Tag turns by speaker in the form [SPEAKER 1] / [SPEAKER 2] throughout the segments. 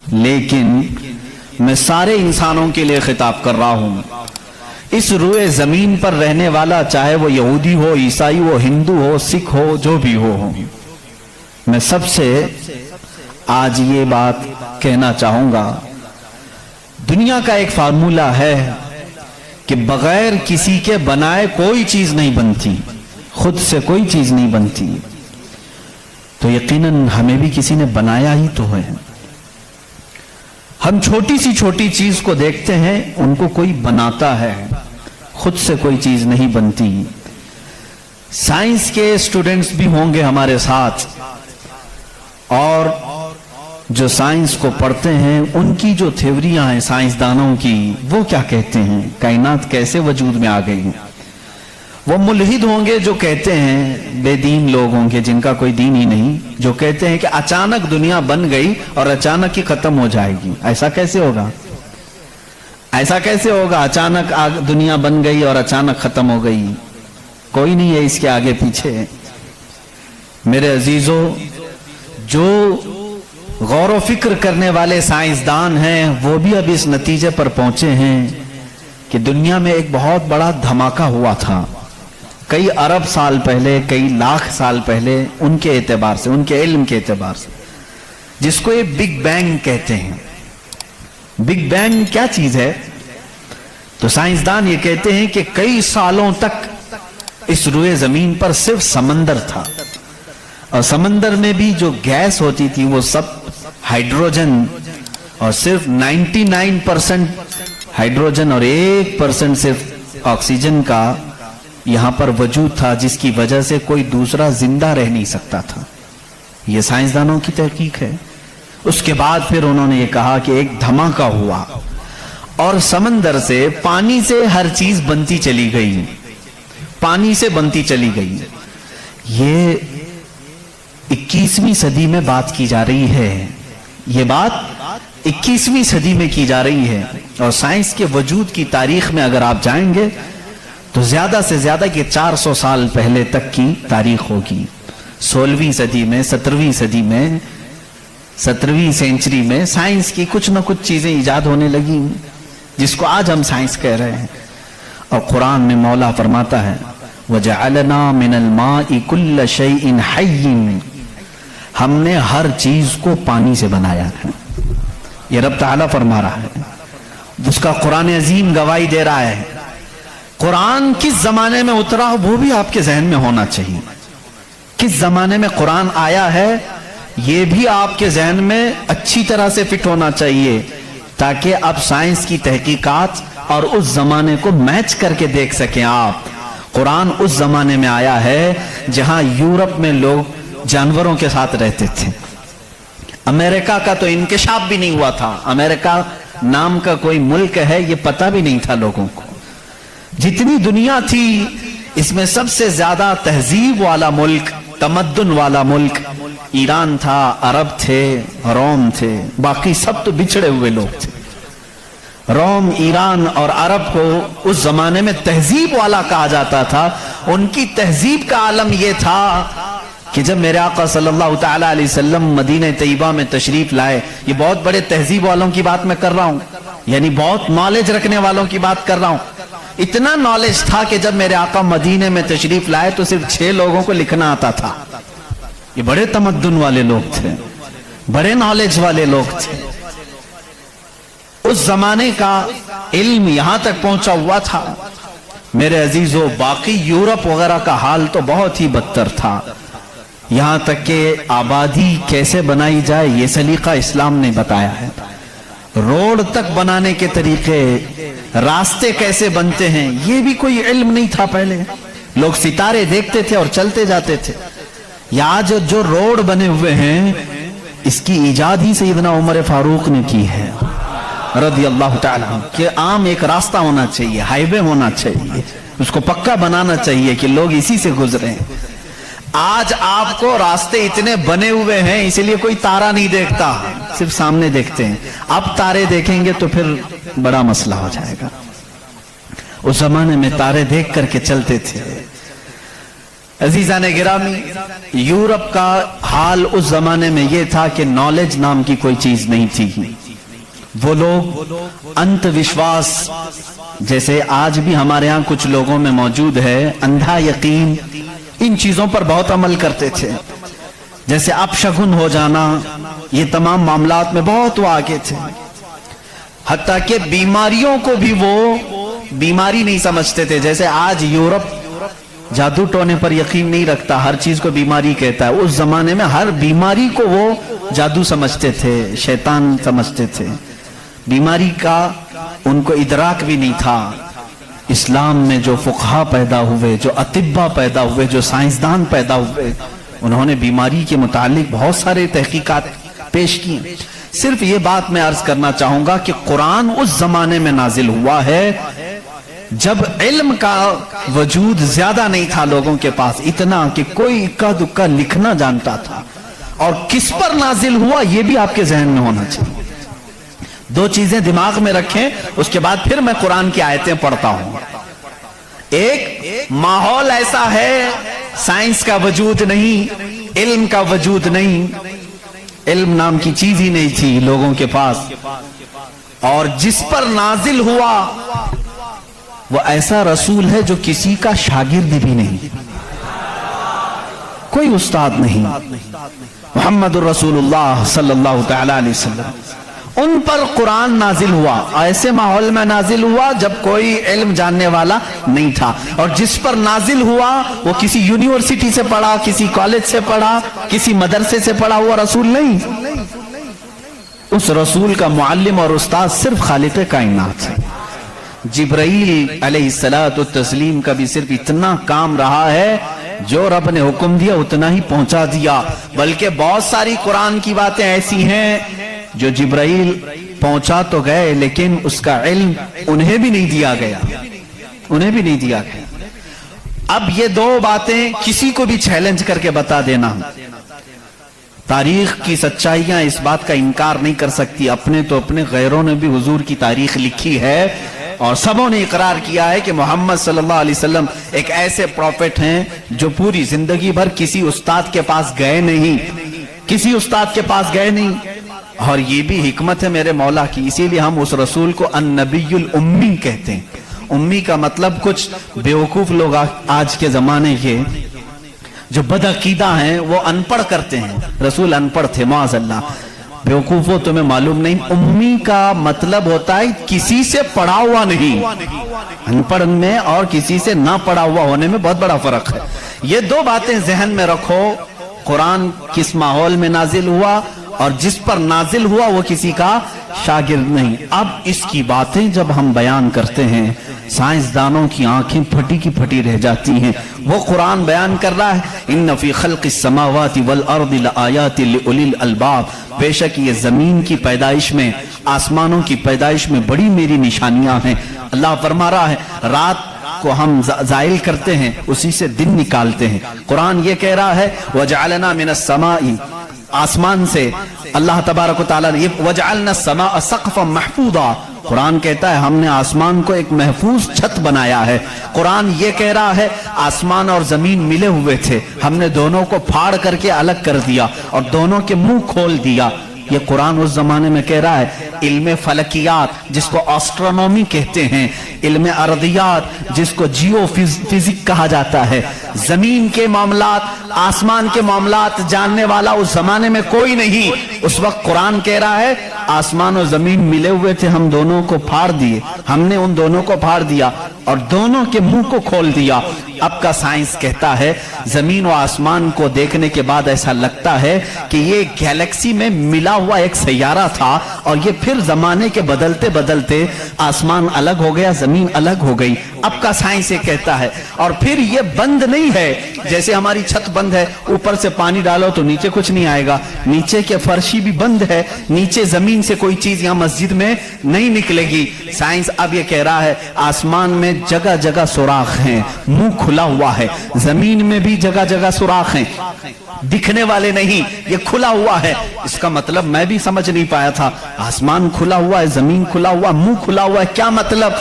[SPEAKER 1] لیکن میں سارے انسانوں کے لیے خطاب کر رہا ہوں، اس روئے زمین پر رہنے والا، چاہے وہ یہودی ہو، عیسائی ہو، ہندو ہو، سکھ ہو، جو بھی ہو، میں سب سے آج یہ بات کہنا چاہوں گا، دنیا کا ایک فارمولہ ہے کہ بغیر کسی کے بنائے کوئی چیز نہیں بنتی، خود سے کوئی چیز نہیں بنتی، تو یقیناً ہمیں بھی کسی نے بنایا ہی تو ہے۔ ہم چھوٹی سی چھوٹی چیز کو دیکھتے ہیں، ان کو کوئی بناتا ہے، خود سے کوئی چیز نہیں بنتی۔ سائنس کے اسٹوڈنٹس بھی ہوں گے ہمارے ساتھ، اور جو سائنس کو پڑھتے ہیں ان کی جو تھیوریاں ہیں سائنسدانوں کی، وہ کیا کہتے ہیں، کائنات کیسے وجود میں آ گئی۔ وہ ملحد ہوں گے جو کہتے ہیں، بے دین لوگ ہوں گے جن کا کوئی دین ہی نہیں، جو کہتے ہیں کہ اچانک دنیا بن گئی اور اچانک ہی ختم ہو جائے گی۔ ایسا کیسے ہوگا؟ ایسا کیسے ہوگا؟ اچانک دنیا بن گئی اور اچانک ختم ہو گئی، کوئی نہیں ہے اس کے آگے پیچھے۔ میرے عزیزو، جو غور و فکر کرنے والے سائنسدان ہیں وہ بھی اب اس نتیجے پر پہنچے ہیں کہ دنیا میں ایک بہت بڑا دھماکہ ہوا تھا کئی ارب سال پہلے، کئی لاکھ سال پہلے، ان کے اعتبار سے، ان کے علم کے اعتبار سے، جس کو یہ بگ بینگ کہتے ہیں۔ بگ بینگ کیا چیز ہے؟ تو سائنسدان یہ کہتے ہیں کہ کئی سالوں تک اس روئے زمین پر صرف سمندر تھا، اور سمندر میں بھی جو گیس ہوتی تھی وہ سب ہائیڈروجن، اور صرف 99% ہائیڈروجن اور 1% صرف آکسیجن کا یہاں پر وجود تھا، جس کی وجہ سے کوئی دوسرا زندہ رہ نہیں سکتا تھا۔ یہ سائنسدانوں کی تحقیق ہے۔ اس کے بعد پھر انہوں نے یہ کہا کہ ایک دھماکہ ہوا اور سمندر سے، پانی سے ہر چیز بنتی چلی گئی، پانی سے بنتی چلی گئی۔ یہ 21ویں صدی میں بات کی جا رہی ہے، یہ بات 21ویں صدی میں کی جا رہی ہے، اور سائنس کے وجود کی تاریخ میں اگر آپ جائیں گے تو زیادہ سے زیادہ کہ 400 سال پہلے تک کی تاریخ ہوگی۔ 16ویں صدی میں، 17ویں صدی میں، 17ویں سینچری میں سائنس کی کچھ نہ کچھ چیزیں ایجاد ہونے لگی، جس کو آج ہم سائنس کہہ رہے ہیں۔ اور قرآن میں مولا فرماتا ہے وَجَعَلْنَا مِنَ الْمَاءِ كُلَّ شَيْءٍ حَيٍّ، ہم نے ہر چیز کو پانی سے بنایا ہے۔ یہ رب تعالیٰ فرما رہا ہے، جس کا قرآن عظیم گواہی دے رہا ہے۔ قرآن کس زمانے میں اترا وہ بھی آپ کے ذہن میں ہونا چاہیے، کس زمانے میں قرآن آیا ہے یہ بھی آپ کے ذہن میں اچھی طرح سے فٹ ہونا چاہیے، تاکہ اب سائنس کی تحقیقات اور اس زمانے کو میچ کر کے دیکھ سکیں آپ۔ قرآن اس زمانے میں آیا ہے جہاں یورپ میں لوگ جانوروں کے ساتھ رہتے تھے، امریکہ کا تو انکشاف بھی نہیں ہوا تھا، امریکہ نام کا کوئی ملک ہے یہ پتہ بھی نہیں تھا لوگوں کو۔ جتنی دنیا تھی اس میں سب سے زیادہ تہذیب والا ملک، تمدن والا ملک ایران تھا، عرب تھے، روم تھے، باقی سب تو بچھڑے ہوئے لوگ تھے۔ روم، ایران اور عرب کو اس زمانے میں تہذیب والا کہا جاتا تھا۔ ان کی تہذیب کا عالم یہ تھا کہ جب میرے آقا صلی اللہ تعالیٰ علیہ وسلم مدینہ طیبہ میں تشریف لائے، یہ بہت بڑے تہذیب والوں کی بات میں کر رہا ہوں، یعنی بہت نالج رکھنے والوں کی بات کر رہا ہوں۔ اتنا نالج تھا کہ جب میرے آقا مدینے میں تشریف لائے تو صرف 6 لوگوں کو لکھنا آتا تھا۔ یہ بڑے تمدن والے لوگ تھے، بڑے نالج والے لوگ تھے۔ اس زمانے کا علم یہاں تک پہنچا ہوا تھا میرے عزیزو۔ باقی یورپ وغیرہ کا حال تو بہت ہی بدتر تھا، یہاں تک کہ آبادی کیسے بنائی جائے یہ سلیقہ اسلام نے بتایا ہے۔ روڈ تک بنانے کے طریقے، راستے کیسے بنتے ہیں یہ بھی کوئی علم نہیں تھا پہلے۔ لوگ ستارے دیکھتے تھے اور چلتے جاتے تھے۔ یا آج جو روڈ بنے ہوئے ہیں اس کی ایجاد ہی سیدنا عمر فاروق نے کی ہے رضی اللہ تعالیٰ عنہ، کہ عام ایک راستہ ہونا چاہیے، ہائی وے ہونا چاہیے، اس کو پکا بنانا چاہیے کہ لوگ اسی سے گزریں۔ آج آپ کو راستے اتنے بنے ہوئے ہیں اسی لیے کوئی تارا نہیں دیکھتا، صرف سامنے دیکھتے ہیں۔ اب تارے دیکھیں گے تو پھر بڑا مسئلہ ہو جائے گا۔ اس زمانے میں تارے دیکھ کر کے چلتے تھے۔ अजीजान गिरामी, यूरोप का हाल उस जमाने में यह था कि नॉलेज नाम की कोई चीज नहीं थी। वो लोग अंधविश्वास, जैसे आज भी हमारे यहाँ कुछ लोगों में मौजूद है, अंधा यकीन, इन चीजों पर बहुत अमल करते थे। जैसे अपशगुन हो जाना, ये तमाम मामलात में बहुत वो आगे थे। हत्ता कि बीमारियों को भी वो बीमारी नहीं समझते थे। जैसे आज यूरोप जादू टोने पर यकीन नहीं रखता, हर चीज को बीमारी कहता है। उस जमाने में हर बीमारी को वो जादू समझते थे, शैतान समझते थे। बीमारी का उनको इदराक भी नहीं था। इस्लाम में जो फुकहा पैदा हुए, जो अतिब्बा पैदा हुए, जो साइंसदान पैदा हुए, उन्होंने बीमारी के मुतालिक बहुत सारे तहकीकात पेश किए। सिर्फ ये बात मैं अर्ज करना चाहूंगा कि कुरान उस जमाने में नाजिल हुआ है जब इल्म का वजूद ज्यादा नहीं था लोगों के पास, इतना कि कोई इक्का दुक्का लिखना जानता था। और किस पर नाजिल हुआ ये भी आपके जहन में होना चाहिए। दो चीजें दिमाग में रखें, उसके बाद फिर मैं कुरान की आयतें पढ़ता हूं। एक, माहौल ऐसा है, साइंस का वजूद नहीं, इल्म का वजूद नहीं, इल्म नाम की चीज ही नहीं थी लोगों के पास। और जिस पर नाजिल हुआ वो ऐसा रसूल है जो किसी का शागिर्द भी नहीं, कोई उस्ताद नहीं, मुहम्मदुर रसूलुल्लाह सल्लल्लाहु तआला अलैहि वसल्लम, उन पर कुरान नाजिल हुआ। ऐसे माहौल में नाजिल हुआ जब कोई इल्म जानने वाला नहीं था। और जिस पर नाजिल हुआ वो किसी यूनिवर्सिटी से पढ़ा, किसी कॉलेज से पढ़ा, किसी मदरसे से पढ़ा हुआ रसूल नहीं। उस रसूल का मुअल्लिम और उस्ताद सिर्फ खालिक कायनात है। जिब्राइल अलैहिस्सलातु तस्लीम का भी सिर्फ इतना काम रहा है, जो रब ने हुक्म दिया उतना ही पहुंचा दिया। बल्कि बहुत सारी कुरान की बातें ऐसी हैं जो जिब्राइल पहुंचा तो गए लेकिन उसका इल्म उन्हें भी नहीं दिया गया, उन्हें भी नहीं दिया गया। अब ये दो बातें किसी को भी चैलेंज करके बता देना, तारीख की सच्चाइयां इस बात का इनकार नहीं कर सकती। अपने तो अपने, गैरों ने भी हुजूर की तारीख लिखी है और सबों ने इकरार किया है कि मोहम्मद सल्लल्लाहु अलैहि वसल्लम एक ऐसे प्रॉफिट हैं जो पूरी जिंदगी भर किसी उस्ताद के पास गए नहीं, किसी उस्ताद के पास गए नहीं। और ये भी हिकमत है मेरे मौला की, इसीलिए हम उस रसूल को अन्नबियुल उम्मी कहते हैं। उम्मी का मतलब कुछ बेवकूफ लोग आज के जमाने के जो बदअकीदा हैं वो अनपढ़ करते हैं। रसूल अनपढ़ थे, माअज़ल्लाह। बेवकूफो, तुम्हें मालूम नहीं, उम्मी का मतलब होता है किसी से पढ़ा हुआ नहीं। अनपढ़ में और किसी से ना पढ़ा हुआ होने में बहुत बड़ा फर्क है। ये दो बातें जहन में रखो। कुरान किस माहौल में नाजिल हुआ और जिस पर नाजिल हुआ वो किसी का शागिर्द नहीं। अब इसकी बातें जब हम बयान करते हैं, साइंसदानों की आंखें फटी की फटी रह जाती हैं। वो कुरान बयान कर रहा है, इन्न फी खल्क़िस समावाति वल अर्दि लआयाति लिउलिल अलबाब, बेशक ये जमीन की पैदाइश में, आसमानों की पैदाइश में बड़ी मेरी निशानियां हैं। अल्लाह फरमा रहा है, रात को हम जाइल करते हैं, उसी से दिन निकालते हैं। कुरान ये कह रहा है, वजअलना मिनस समाई, आसमान से अल्लाह तबारक व तआला ने वजअलना समा सक़फ़न महफूज़ा, कुरान कहता है हमने आसमान को एक महफूज छत बनाया है। कुरान ये कह रहा है आसमान और जमीन मिले हुए थे, हमने दोनों को फाड़ करके अलग कर दिया और दोनों के मुंह खोल दिया। ये कुरान उस जमाने में कह रहा है। इल्म फलकियात जिसको एस्ट्रोनॉमी कहते हैं, इल्म अर्दियात जिसको जियो फिजिक कहा जाता है, जमीन के मामलात, आसमान के मामलात जानने वाला उस जमाने में कोई नहीं। उस वक्त कुरान कह रहा है आसमान और जमीन मिले हुए थे, हम दोनों को फाड़ दिए, हमने उन दोनों को फाड़ दिया और दोनों के मुंह को खोल दिया। अब का साइंस कहता है जमीन और आसमान को देखने के बाद ऐसा लगता है कि ये गैलेक्सी में मिला हुआ एक सैयारा था और ये फिर जमाने के बदलते बदलते आसमान अलग हो गया, जमीन अलग हो गई। अब का साइंस ये कहता है। और फिर ये बंद नहीं है, जैसे हमारी छत बंद है, ऊपर से पानी डालो तो नीचे कुछ नहीं आएगा, नीचे के फर्शी भी बंद है, नीचे जमीन से कोई चीज यहां मस्जिद में नहीं निकलेगी। साइंस अब ये कह रहा है आसमान में जगह जगह सुराख हैं, मुंह खुला हुआ है, जमीन में भी जगह जगह सुराख हैं, दिखने वाले नहीं, ये खुला हुआ है। इसका मतलब मैं भी समझ नहीं पाया था, आसमान खुला हुआ है, जमीन खुला हुआ, मुंह खुला हुआ है, क्या मतलब?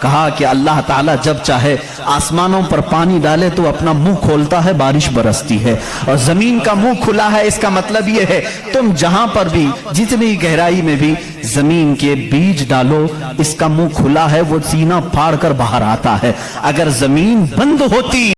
[SPEAKER 1] कहा कि अल्लाह ताला تعالیٰ جب چاہے آسمانوں پر پانی ڈالے تو اپنا منہ کھولتا ہے، بارش برستی ہے، اور زمین کا منہ کھلا ہے، اس کا مطلب یہ ہے تم جہاں پر بھی جتنی گہرائی میں بھی زمین کے بیج ڈالو، اس کا منہ کھلا ہے، وہ سینہ پھاڑ کر باہر آتا ہے۔ اگر زمین بند ہوتی